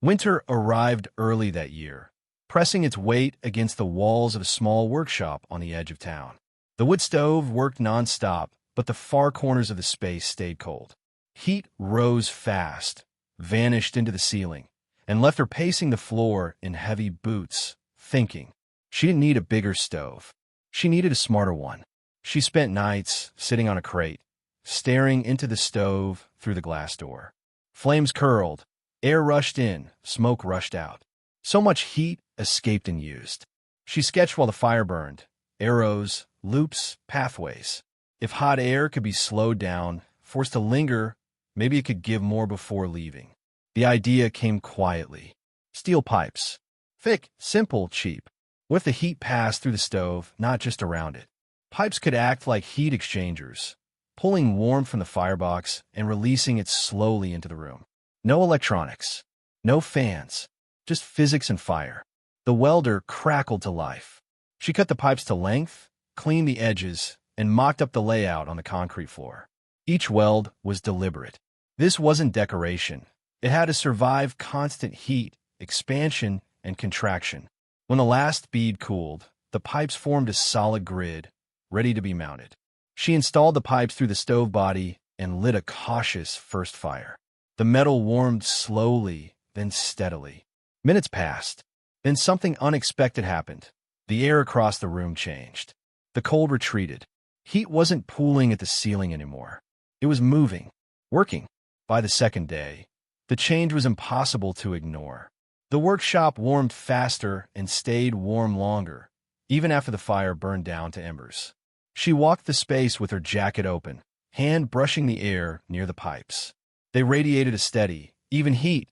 Winter arrived early that year, pressing its weight against the walls of a small workshop on the edge of town. The wood stove worked nonstop, but the far corners of the space stayed cold. Heat rose fast, vanished into the ceiling, and left her pacing the floor in heavy boots, thinking. She didn't need a bigger stove. She needed a smarter one. She spent nights sitting on a crate, staring into the stove through the glass door. Flames curled, air rushed in, smoke rushed out. So much heat escaped and used. She sketched while the fire burned, arrows, loops, pathways. If hot air could be slowed down, forced to linger, maybe it could give more before leaving. The idea came quietly. Steel pipes. Thick, simple, cheap. What if the heat passed through the stove, not just around it? Pipes could act like heat exchangers, pulling warmth from the firebox and releasing it slowly into the room. No electronics, no fans, just physics and fire. The welder crackled to life. She cut the pipes to length, cleaned the edges, and mocked up the layout on the concrete floor. Each weld was deliberate. This wasn't decoration. It had to survive constant heat, expansion, and contraction. When the last bead cooled, the pipes formed a solid grid, ready to be mounted. She installed the pipes through the stove body and lit a cautious first fire. The metal warmed slowly, then steadily. Minutes passed. Then something unexpected happened. The air across the room changed. The cold retreated. Heat wasn't pooling at the ceiling anymore. It was moving, working. By the second day, the change was impossible to ignore. The workshop warmed faster and stayed warm longer, even after the fire burned down to embers. She walked the space with her jacket open, hand brushing the air near the pipes. They radiated a steady, even heat.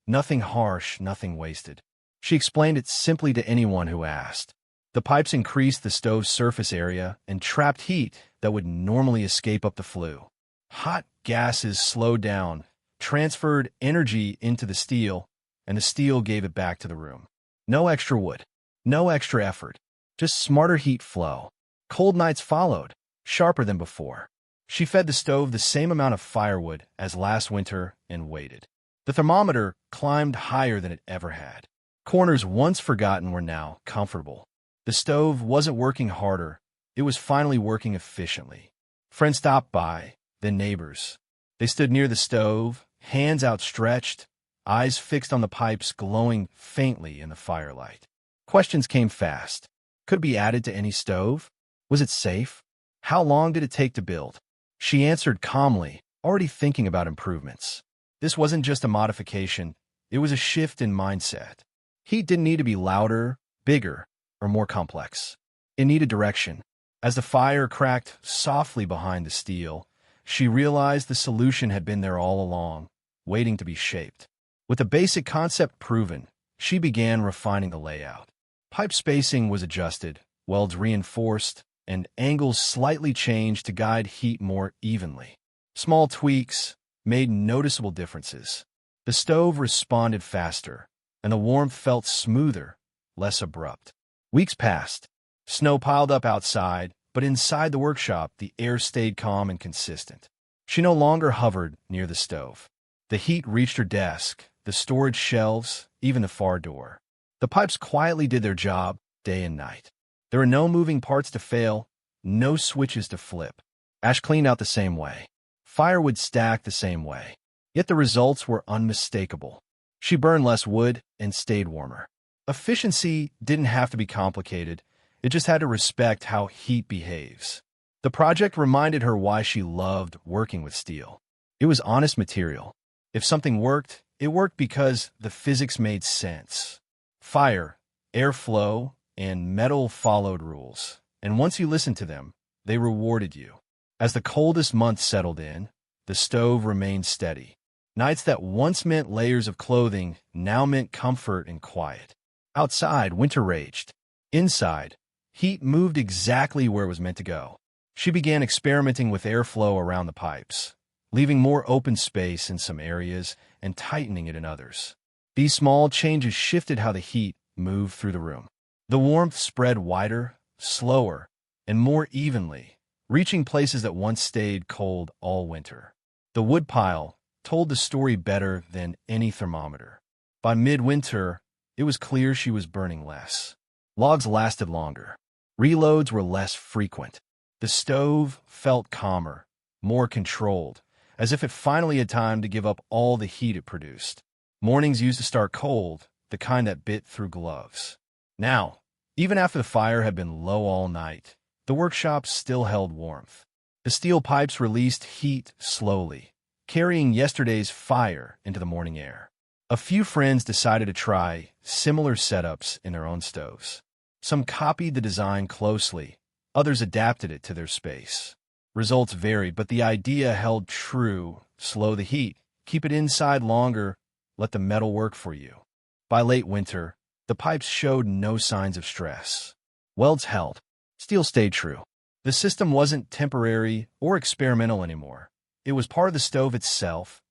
Nothing harsh, nothing wasted. She explained it simply to anyone who asked. The pipes increased the stove's surface area and trapped heat that would normally escape up the flue. Hot gases slowed down, transferred energy into the steel, and the steel gave it back to the room. No extra wood, no extra effort, just smarter heat flow. Cold nights followed, sharper than before. She fed the stove the same amount of firewood as last winter and waited. The thermometer climbed higher than it ever had. Corners once forgotten were now comfortable. The stove wasn't working harder, it was finally working efficiently. Friends stopped by, then neighbors. They stood near the stove, hands outstretched, eyes fixed on the pipes glowing faintly in the firelight. Questions came fast. Could it be added to any stove? Was it safe? How long did it take to build? She answered calmly, already thinking about improvements. This wasn't just a modification, it was a shift in mindset. Heat didn't need to be louder, bigger, or more complex. It needed direction. As the fire cracked softly behind the steel, she realized the solution had been there all along, waiting to be shaped. With the basic concept proven, she began refining the layout. Pipe spacing was adjusted, welds reinforced, and angles slightly changed to guide heat more evenly. Small tweaks made noticeable differences. The stove responded faster, and the warmth felt smoother, less abrupt. Weeks passed. Snow piled up outside, but inside the workshop, the air stayed calm and consistent. She no longer hovered near the stove. The heat reached her desk, the storage shelves, even the far door. The pipes quietly did their job, day and night. There were no moving parts to fail, no switches to flip. Ash cleaned out the same way. Firewood stacked the same way. Yet the results were unmistakable. She burned less wood and stayed warmer. Efficiency didn't have to be complicated. It just had to respect how heat behaves. The project reminded her why she loved working with steel. It was honest material. If something worked, it worked because the physics made sense. Fire, airflow, and metal followed rules, and once you listened to them, they rewarded you. As the coldest months settled in, the stove remained steady. Nights that once meant layers of clothing now meant comfort and quiet. Outside, winter raged. Inside, heat moved exactly where it was meant to go. She began experimenting with airflow around the pipes, leaving more open space in some areas and tightening it in others. These small changes shifted how the heat moved through the room. The warmth spread wider, slower, and more evenly, reaching places that once stayed cold all winter. The woodpile told the story better than any thermometer. By midwinter, it was clear she was burning less. Logs lasted longer. Reloads were less frequent. The stove felt calmer, more controlled, as if it finally had time to give up all the heat it produced. Mornings used to start cold, the kind that bit through gloves. Now, even after the fire had been low all night, the workshop still held warmth. The steel pipes released heat slowly, carrying yesterday's fire into the morning air. A few friends decided to try similar setups in their own stoves. Some copied the design closely, others adapted it to their space. Results varied, but the idea held true: slow the heat, keep it inside longer, let the metal work for you. By late winter, the pipes showed no signs of stress. Welds held. Steel stayed true. The system wasn't temporary or experimental anymore. It was part of the stove itself,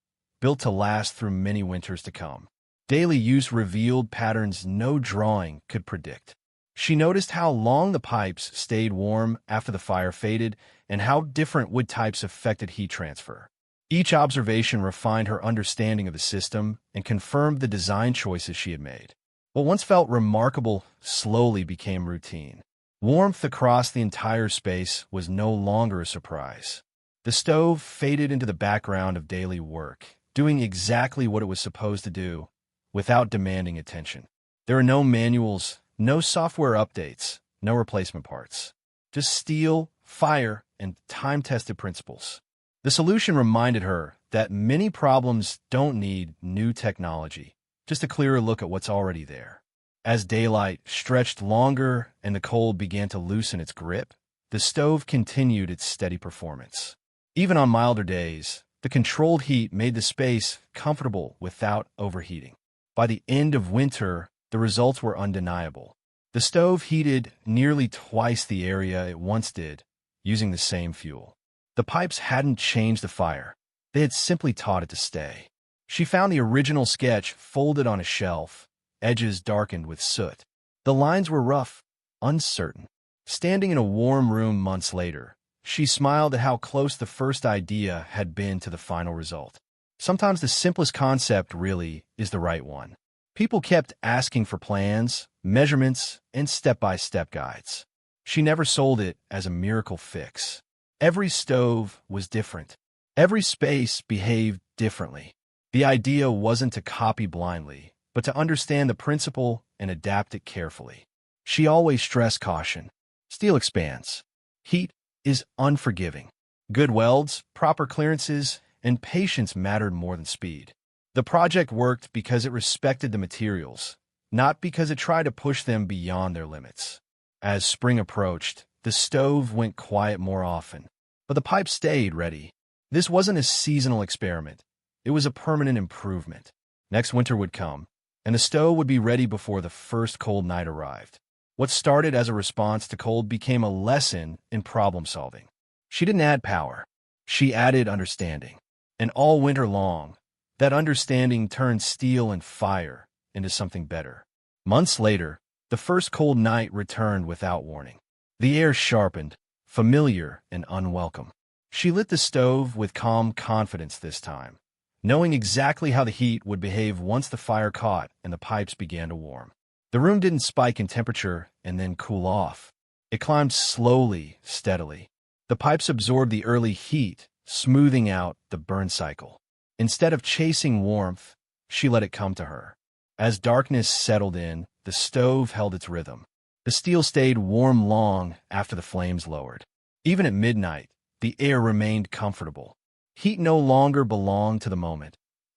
built to last through many winters to come. Daily use revealed patterns no drawing could predict. She noticed how long the pipes stayed warm after the fire faded and how different wood types affected heat transfer. Each observation refined her understanding of the system and confirmed the design choices she had made. What once felt remarkable slowly became routine. Warmth across the entire space was no longer a surprise. The stove faded into the background of daily work, doing exactly what it was supposed to do, without demanding attention. There are no manuals, no software updates, no replacement parts. Just steel, fire, and time-tested principles. The solution reminded her that many problems don't need new technology, just a clearer look at what's already there. As daylight stretched longer and the cold began to loosen its grip, the stove continued its steady performance. Even on milder days, the controlled heat made the space comfortable without overheating. By the end of winter, the results were undeniable. The stove heated nearly twice the area it once did, using the same fuel. The pipes hadn't changed the fire. They had simply taught it to stay. She found the original sketch folded on a shelf, edges darkened with soot. The lines were rough, uncertain. Standing in a warm room months later, she smiled at how close the first idea had been to the final result. Sometimes the simplest concept really is the right one. People kept asking for plans, measurements, and step-by-step guides. She never sold it as a miracle fix. Every stove was different. Every space behaved differently. The idea wasn't to copy blindly, but to understand the principle and adapt it carefully. She always stressed caution. Steel expands. Heat is unforgiving. Good welds, proper clearances, and patience mattered more than speed. The project worked because it respected the materials, not because it tried to push them beyond their limits. As spring approached, the stove went quiet more often, but the pipe stayed ready. This wasn't a seasonal experiment. It was a permanent improvement. Next winter would come, and the stove would be ready before the first cold night arrived. What started as a response to cold became a lesson in problem-solving. She didn't add power. She added understanding. And all winter long, that understanding turned steel and fire into something better. Months later, the first cold night returned without warning. The air sharpened, familiar and unwelcome. She lit the stove with calm confidence this time, knowing exactly how the heat would behave once the fire caught and the pipes began to warm. The room didn't spike in temperature and then cool off. It climbed slowly, steadily. The pipes absorbed the early heat, smoothing out the burn cycle. Instead of chasing warmth, she let it come to her. As darkness settled in, the stove held its rhythm. The steel stayed warm long after the flames lowered. Even at midnight, the air remained comfortable. Heat no longer belonged to the moment.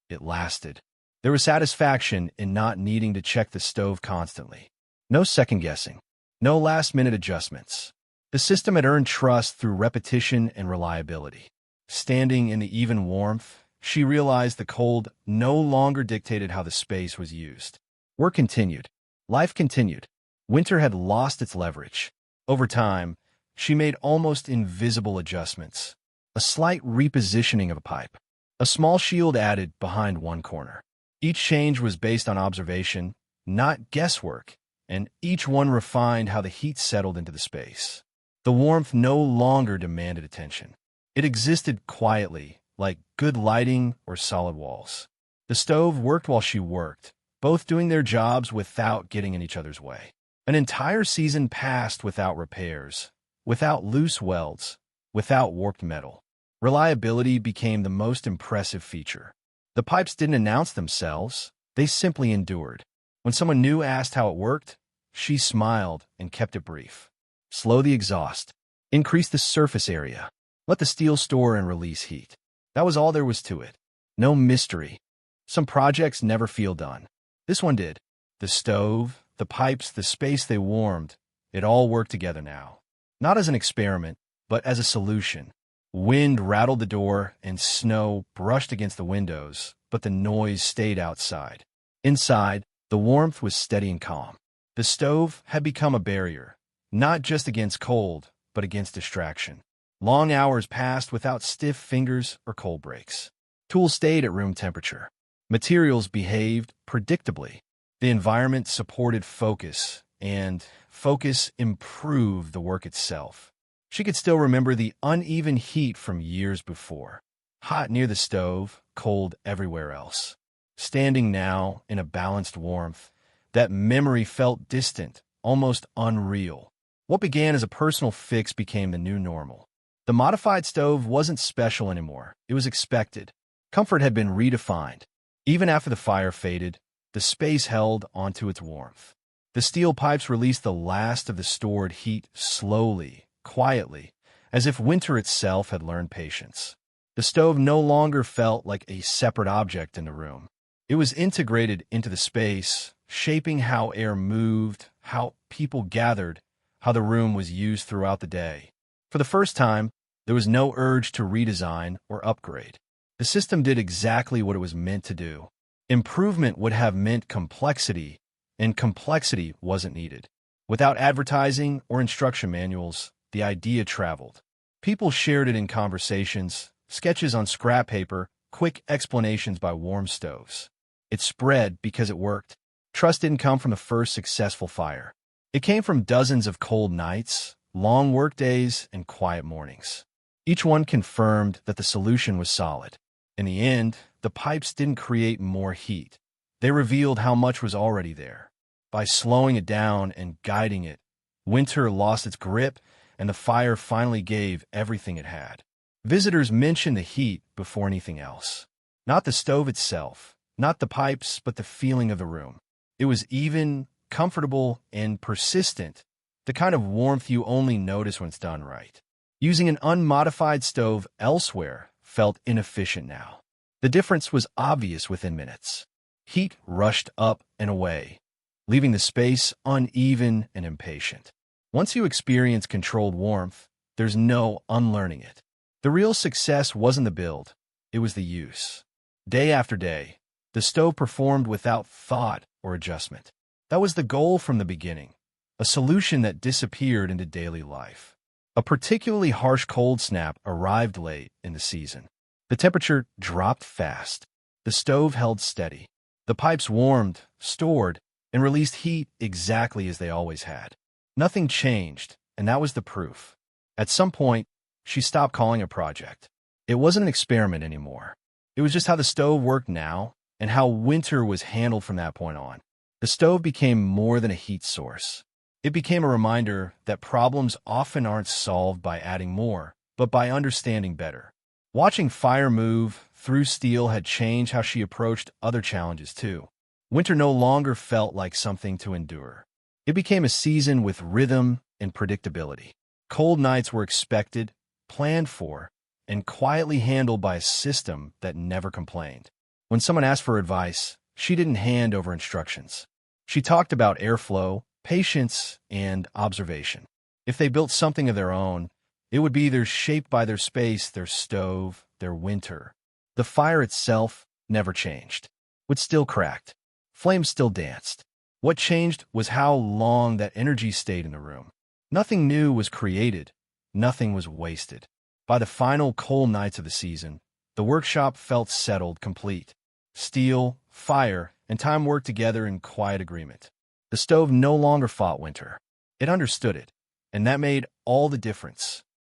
It lasted. There was satisfaction in not needing to check the stove constantly. No second-guessing. No last-minute adjustments. The system had earned trust through repetition and reliability. Standing in the even warmth, she realized the cold no longer dictated how the space was used. Work continued. Life continued. Winter had lost its leverage. Over time, she made almost invisible adjustments. A slight repositioning of a pipe. A small shield added behind one corner. Each change was based on observation, not guesswork, and each one refined how the heat settled into the space. The warmth no longer demanded attention. It existed quietly, like good lighting or solid walls. The stove worked while she worked, both doing their jobs without getting in each other's way. An entire season passed without repairs, without loose welds, without warped metal. Reliability became the most impressive feature. The pipes didn't announce themselves, they simply endured. When someone new asked how it worked, she smiled and kept it brief. Slow the exhaust. Increase the surface area. Let the steel store and release heat. That was all there was to it. No mystery. Some projects never feel done. This one did. The stove, the pipes, the space they warmed, it all worked together now. Not as an experiment, but as a solution. Wind rattled the door and snow brushed against the windows, but the noise stayed outside. Inside, the warmth was steady and calm. The stove had become a barrier, not just against cold, but against distraction. Long hours passed without stiff fingers or cold breaks. Tools stayed at room temperature. Materials behaved predictably. The environment supported focus, and focus improved the work itself. She could still remember the uneven heat from years before. Hot near the stove, cold everywhere else. Standing now in a balanced warmth, that memory felt distant, almost unreal. What began as a personal fix became the new normal. The modified stove wasn't special anymore. It was expected. Comfort had been redefined. Even after the fire faded, the space held onto its warmth. The steel pipes released the last of the stored heat slowly, quietly, as if winter itself had learned patience. The stove no longer felt like a separate object in the room. It was integrated into the space, shaping how air moved, how people gathered, how the room was used throughout the day. For the first time, there was no urge to redesign or upgrade. The system did exactly what it was meant to do. Improvement would have meant complexity, and complexity wasn't needed. Without advertising or instruction manuals, the idea traveled. People shared it in conversations, sketches on scrap paper, quick explanations by warm stoves. It spread because it worked. Trust didn't come from the first successful fire. It came from dozens of cold nights, long work days, and quiet mornings. Each one confirmed that the solution was solid. In the end, the pipes didn't create more heat. They revealed how much was already there. By slowing it down and guiding it, winter lost its grip, and the fire finally gave everything it had. Visitors mentioned the heat before anything else. Not the stove itself, not the pipes, but the feeling of the room. It was even, comfortable, and persistent, the kind of warmth you only notice when it's done right. Using an unmodified stove elsewhere felt inefficient now. The difference was obvious within minutes. Heat rushed up and away, leaving the space uneven and impatient. Once you experience controlled warmth, there's no unlearning it. The real success wasn't the build, it was the use. Day after day, the stove performed without thought or adjustment. That was the goal from the beginning, a solution that disappeared into daily life. A particularly harsh cold snap arrived late in the season. The temperature dropped fast. The stove held steady. The pipes warmed, stored, and released heat exactly as they always had. Nothing changed, and that was the proof. At some point, she stopped calling it a project. It wasn't an experiment anymore. It was just how the stove worked now, and how winter was handled from that point on. The stove became more than a heat source. It became a reminder that problems often aren't solved by adding more, but by understanding better. Watching fire move through steel had changed how she approached other challenges too. Winter no longer felt like something to endure. It became a season with rhythm and predictability. Cold nights were expected, planned for, and quietly handled by a system that never complained. When someone asked for advice, she didn't hand over instructions. She talked about airflow, patience, and observation. If they built something of their own, it would be either shaped by their space, their stove, their winter. The fire itself never changed. Wood still cracked. Flames still danced. What changed was how long that energy stayed in the room. Nothing new was created. Nothing was wasted. By the final cold nights of the season, the workshop felt settled, complete. Steel, fire, and time worked together in quiet agreement. The stove no longer fought winter. It understood it, and that made all the difference.